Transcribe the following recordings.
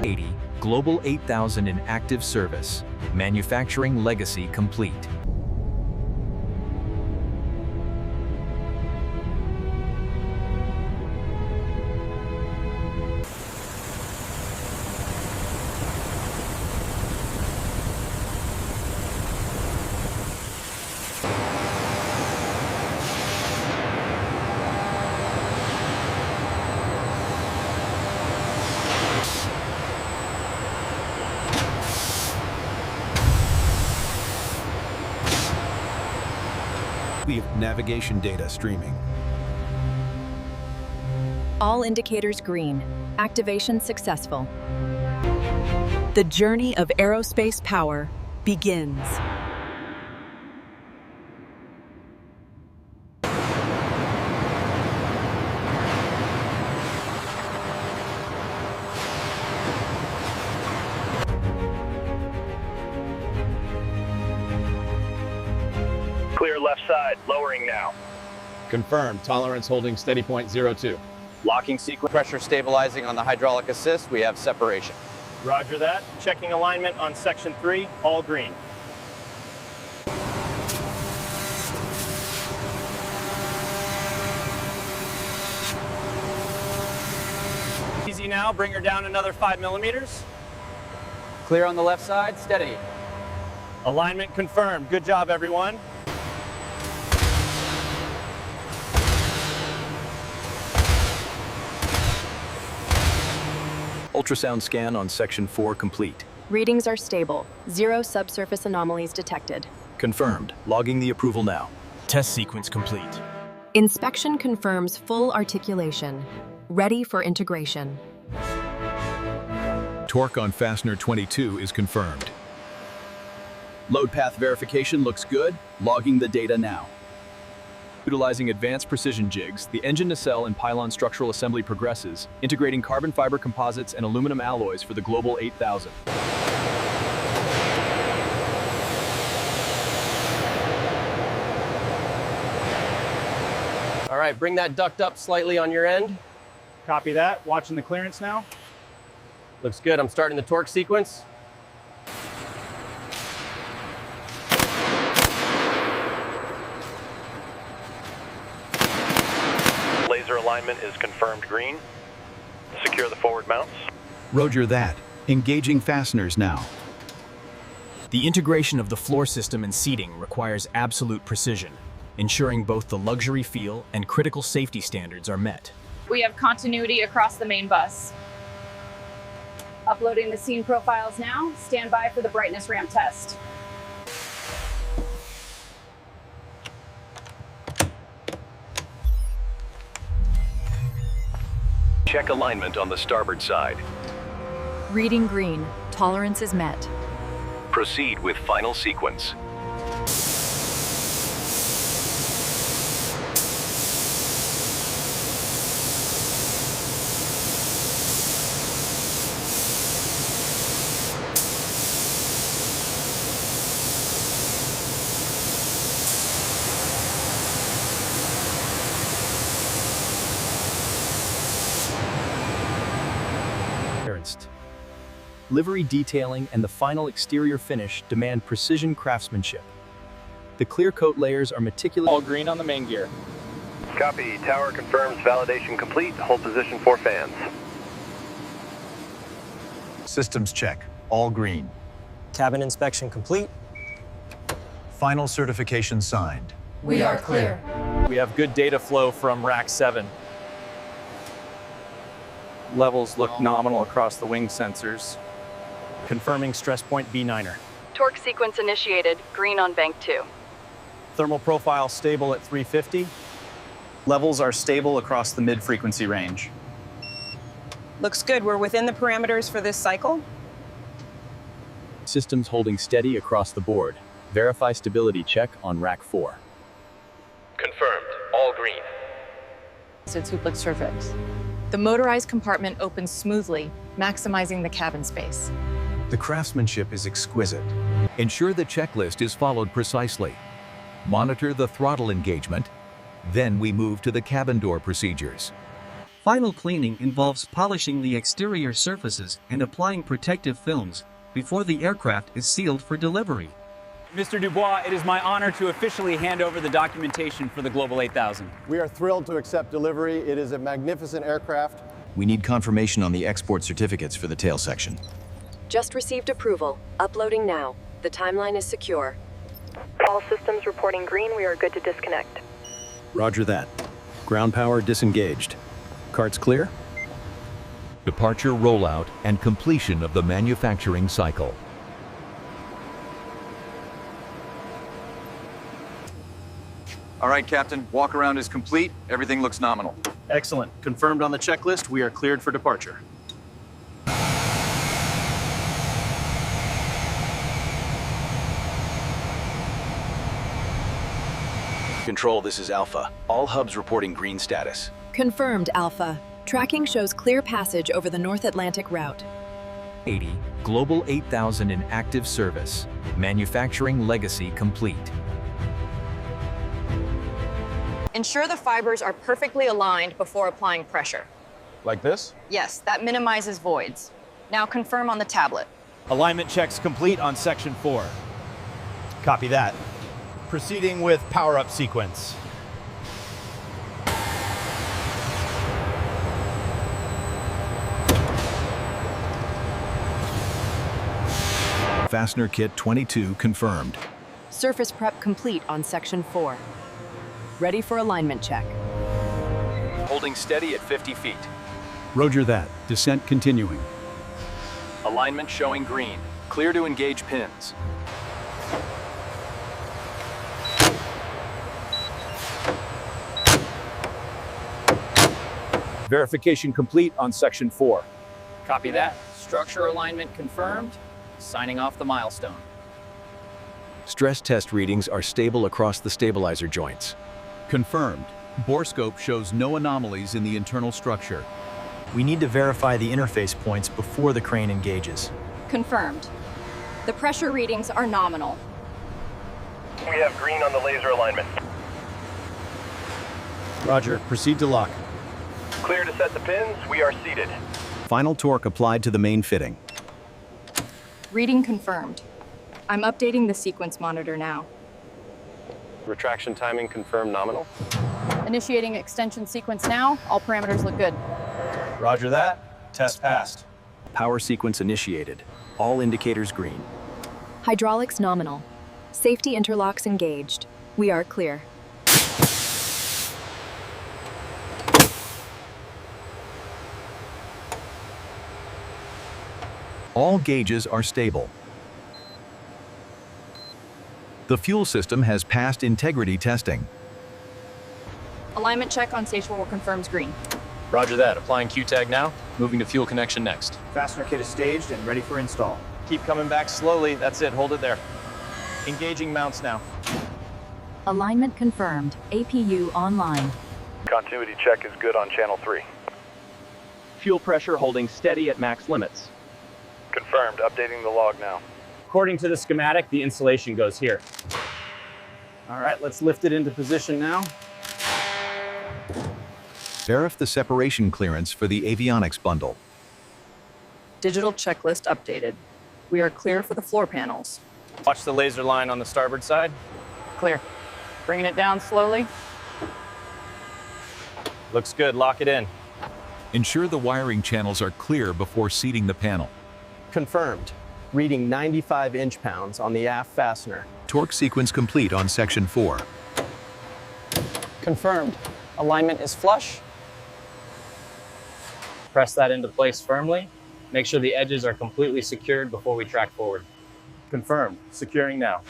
1980, Global 8000 in active service. Manufacturing legacy complete. We have navigation data streaming. All indicators green. Activation successful. The journey of aerospace power begins. Clear left side, lowering now. Confirmed. Tolerance holding steady point 02. Locking sequence. Pressure stabilizing on the hydraulic assist. We have separation. Roger that. Checking alignment on section 3, all green. Easy now, bring her down another 5 millimeters. Clear on the left side, steady. Alignment confirmed. Good job, everyone. Ultrasound scan on section 4 complete. Readings are stable. 0 subsurface anomalies detected. Confirmed. Logging the approval now. Test sequence complete. Inspection confirms full articulation. Ready for integration. Torque on fastener 22 is confirmed. Load path verification looks good. Logging the data now. Utilizing advanced precision jigs, the engine nacelle and pylon structural assembly progresses, integrating carbon fiber composites and aluminum alloys for the Global 8000. All right, bring that duct up slightly on your end. Copy that. Watching the clearance now. Looks good. I'm starting the torque sequence. Laser alignment is confirmed green. Secure the forward mounts. Roger that. Engaging fasteners now. The integration of the floor system and seating requires absolute precision, ensuring both the luxury feel and critical safety standards are met. We have continuity across the main bus. Uploading the scene profiles now. Stand by for the brightness ramp test. Check alignment on the starboard side. Reading green. Tolerance is met. Proceed with final sequence. Livery detailing and the final exterior finish demand precision craftsmanship. The clear coat layers are meticulous. All green on the main gear. Copy. Tower confirms validation complete. Hold position for fans. Systems check. All green. Cabin inspection complete. Final certification signed. We are clear. We have good data flow from rack 7. Levels look nominal across the wing sensors. Confirming stress point B9er. Torque sequence initiated. Green on bank 2. Thermal profile stable at 350. Levels are stable across the mid-frequency range. Looks good. We're within the parameters for this cycle. Systems holding steady across the board. Verify stability check on rack 4. Confirmed. All green. Suit looks perfect. The motorized compartment opens smoothly, maximizing the cabin space. The craftsmanship is exquisite. Ensure the checklist is followed precisely. Monitor the throttle engagement. Then we move to the cabin door procedures. Final cleaning involves polishing the exterior surfaces and applying protective films before the aircraft is sealed for delivery. Mr. Dubois, it is my honor to officially hand over the documentation for the Global 8000. We are thrilled to accept delivery. It is a magnificent aircraft. We need confirmation on the export certificates for the tail section. Just received approval. Uploading now. The timeline is secure. All systems reporting green. We are good to disconnect. Roger that. Ground power disengaged. Carts clear? Departure rollout and completion of the manufacturing cycle. All right, Captain. Walk around is complete. Everything looks nominal. Excellent. Confirmed on the checklist. We are cleared for departure. Control, this is Alpha. All hubs reporting green status. Confirmed, Alpha. Tracking shows clear passage over the North Atlantic route. 80, Global 8000 in active service. Manufacturing legacy complete. Ensure the fibers are perfectly aligned before applying pressure. Like this? Yes, that minimizes voids. Now confirm on the tablet. Alignment checks complete on Section 4. Copy that. Proceeding with power-up sequence. Fastener kit 22 confirmed. Surface prep complete on Section 4. Ready for alignment check. Holding steady at 50 feet. Roger that. Descent continuing. Alignment showing green. Clear to engage pins. Verification complete on Section 4. Copy that. Structure alignment confirmed. Signing off the milestone. Stress test readings are stable across the stabilizer joints. Confirmed. Borescope shows no anomalies in the internal structure. We need to verify the interface points before the crane engages. Confirmed. The pressure readings are nominal. We have green on the laser alignment. Roger. Proceed to lock. Clear to set the pins. We are seated. Final torque applied to the main fitting. Reading confirmed. I'm updating the sequence monitor now. Retraction timing confirmed nominal. Initiating extension sequence now. All parameters look good. Roger that. Test passed. Power sequence initiated. All indicators green. Hydraulics nominal. Safety interlocks engaged. We are clear. All gauges are stable. The fuel system has passed integrity testing. Alignment check on stage 4 confirms green. Roger that. Applying Q-tag now. Moving to fuel connection next. Fastener kit is staged and ready for install. Keep coming back slowly. That's it. Hold it there. Engaging mounts now. Alignment confirmed. APU online. Continuity check is good on channel 3. Fuel pressure holding steady at max limits. Confirmed. Updating the log now. According to the schematic, the insulation goes here. All right, let's lift it into position now. Verify the separation clearance for the avionics bundle. Digital checklist updated. We are clear for the floor panels. Watch the laser line on the starboard side. Clear. Bringing it down slowly. Looks good. Lock it in. Ensure the wiring channels are clear before seating the panel. Confirmed. Reading 95 inch-pounds on the aft fastener. Torque sequence complete on Section 4. Confirmed. Alignment is flush. Press that into place firmly. Make sure the edges are completely secured before we track forward. Confirmed. Securing now.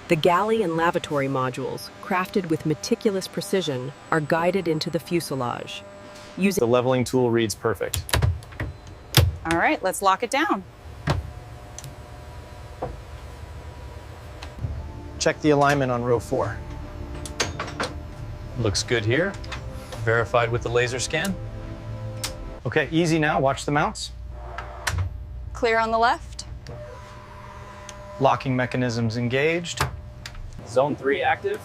The galley and lavatory modules, crafted with meticulous precision, are guided into the fuselage. The leveling tool reads perfect. All right, let's lock it down. Check the alignment on row 4. Looks good here. Verified with the laser scan. Okay, easy now. Watch the mounts. Clear on the left. Locking mechanisms engaged. Zone 3 active.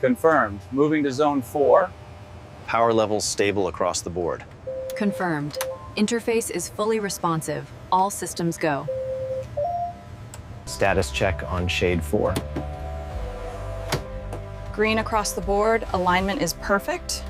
Confirmed. Moving to Zone 4. Power levels stable across the board. Confirmed. Interface is fully responsive. All systems go. Status check on Shade 4. Green across the board, alignment is perfect.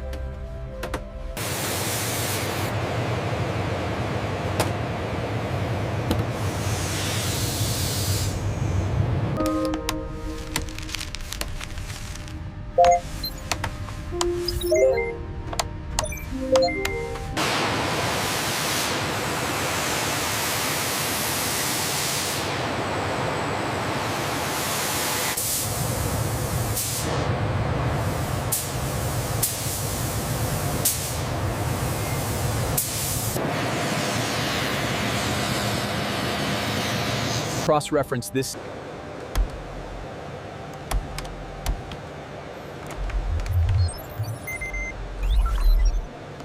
Cross-reference this.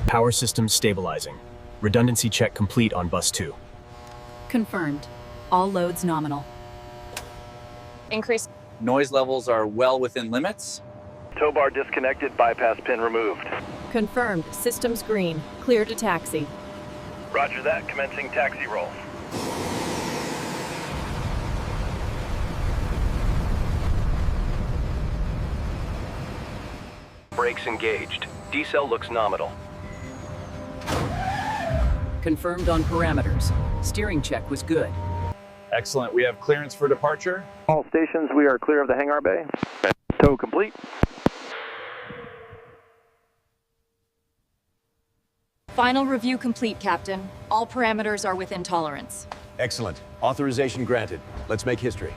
Power systems stabilizing. Redundancy check complete on bus 2. Confirmed. All loads nominal. Increase. Noise levels are well within limits. Tow bar disconnected, bypass pin removed. Confirmed. Systems green. Clear to taxi. Roger that, commencing taxi roll. Brakes engaged. Decel looks nominal. Confirmed on parameters. Steering check was good. Excellent. We have clearance for departure. All stations, we are clear of the hangar bay. Tow complete. Final review complete, Captain. All parameters are within tolerance. Excellent. Authorization granted. Let's make history.